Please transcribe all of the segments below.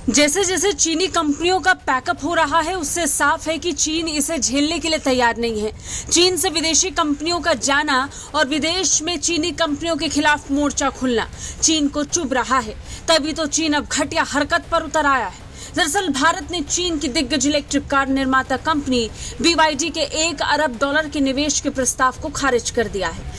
जैसे जैसे चीनी कंपनियों का पैकअप हो रहा है, उससे साफ है कि चीन इसे झेलने के लिए तैयार नहीं है। चीन से विदेशी कंपनियों का जाना और विदेश में चीनी कंपनियों के खिलाफ मोर्चा खुलना चीन को चुभ रहा है। तभी तो चीन अब घटिया हरकत पर उतर आया है। दरअसल भारत ने चीन की दिग्गज इलेक्ट्रिक कार निर्माता कंपनी BYD के $1 अरब के निवेश के प्रस्ताव को खारिज कर दिया है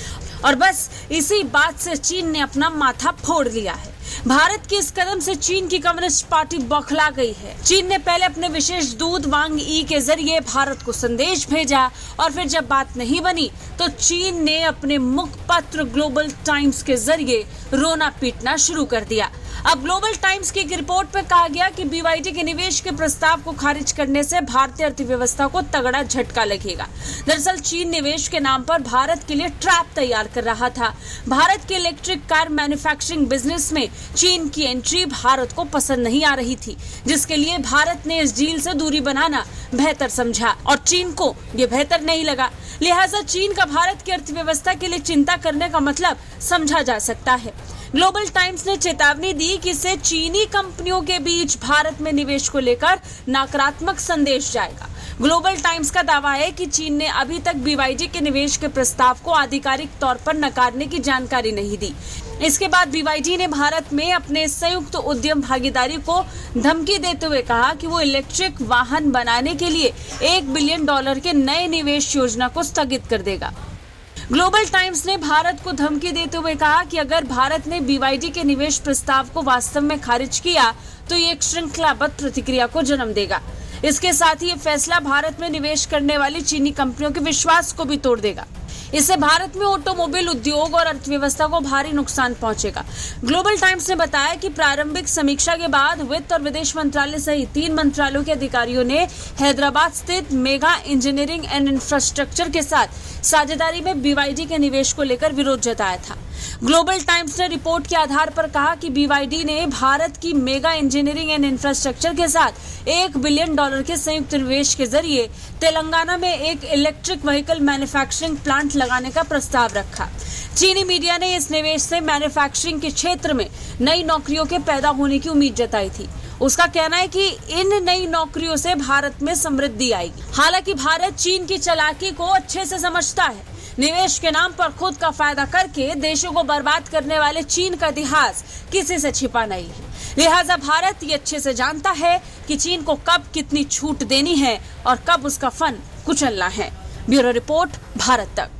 और बस इसी बात से चीन ने अपना माथा फोड़ लिया है। भारत के इस कदम से चीन की कम्युनिस्ट पार्टी बौखला गई है। चीन ने पहले अपने विशेष दूत वांग यी के जरिए भारत को संदेश भेजा और फिर जब बात नहीं बनी तो चीन ने अपने मुखपत्र ग्लोबल टाइम्स के जरिए रोना पीटना शुरू कर दिया। अब ग्लोबल टाइम्स की एक रिपोर्ट में कहा गया कि BYD के निवेश के प्रस्ताव को खारिज करने से भारतीय अर्थव्यवस्था को तगड़ा झटका लगेगा। दरअसल चीन निवेश के नाम पर भारत के लिए ट्रैप तैयार कर रहा था। भारत के इलेक्ट्रिक कार मैन्युफैक्चरिंग बिजनेस में चीन की एंट्री भारत को पसंद नहीं आ रही थी, जिसके लिए भारत ने इस डील से दूरी बनाना बेहतर समझा और चीन को ये बेहतर नहीं लगा। लिहाजा चीन का भारत की अर्थव्यवस्था के लिए चिंता करने का मतलब समझा जा सकता है। ग्लोबल टाइम्स ने चेतावनी दी कि इससे चीनी कंपनियों के बीच भारत में निवेश को लेकर नकारात्मक संदेश जाएगा। ग्लोबल टाइम्स का दावा है कि चीन ने अभी तक BYD के निवेश के प्रस्ताव को आधिकारिक तौर पर नकारने की जानकारी नहीं दी। इसके बाद BYD ने भारत में अपने संयुक्त उद्यम भागीदारी को धमकी देते हुए कहा कि वो इलेक्ट्रिक वाहन बनाने के लिए $1 बिलियन के नए निवेश योजना को स्थगित कर देगा। ग्लोबल टाइम्स ने भारत को धमकी देते हुए कहा कि अगर भारत ने BYD के निवेश प्रस्ताव को वास्तव में खारिज किया तो ये एक श्रृंखलाबद्ध प्रतिक्रिया को जन्म देगा। इसके साथ ही ये फैसला भारत में निवेश करने वाली चीनी कंपनियों के विश्वास को भी तोड़ देगा। इससे भारत में ऑटोमोबाइल उद्योग और अर्थव्यवस्था को भारी नुकसान पहुंचेगा। ग्लोबल टाइम्स ने बताया कि प्रारंभिक समीक्षा के बाद वित्त और विदेश मंत्रालय सहित 3 मंत्रालयों के अधिकारियों ने हैदराबाद स्थित मेगा इंजीनियरिंग एंड इंफ्रास्ट्रक्चर के साथ साझेदारी में BYD के निवेश को लेकर विरोध जताया था। ग्लोबल टाइम्स ने रिपोर्ट के आधार पर कहा कि BYD ने भारत की मेगा इंजीनियरिंग एंड इंफ्रास्ट्रक्चर के साथ $1 बिलियन के संयुक्त निवेश के जरिए तेलंगाना में एक इलेक्ट्रिक व्हीकल मैन्युफैक्चरिंग प्लांट लगाने का प्रस्ताव रखा। चीनी मीडिया ने इस निवेश से मैन्युफैक्चरिंग के क्षेत्र में नई नौकरियों के पैदा होने की उम्मीद जताई थी। उसका कहना है कि इन नई नौकरियों से भारत में समृद्धि आएगी। हालांकि भारत चीन की चालाकी को अच्छे से समझता है। निवेश के नाम पर खुद का फायदा करके देशों को बर्बाद करने वाले चीन का इतिहास किसी से छिपा नहीं है। लिहाजा भारत ये अच्छे से जानता है कि चीन को कब कितनी छूट देनी है और कब उसका फन कुचलना है। ब्यूरो रिपोर्ट, भारत तक।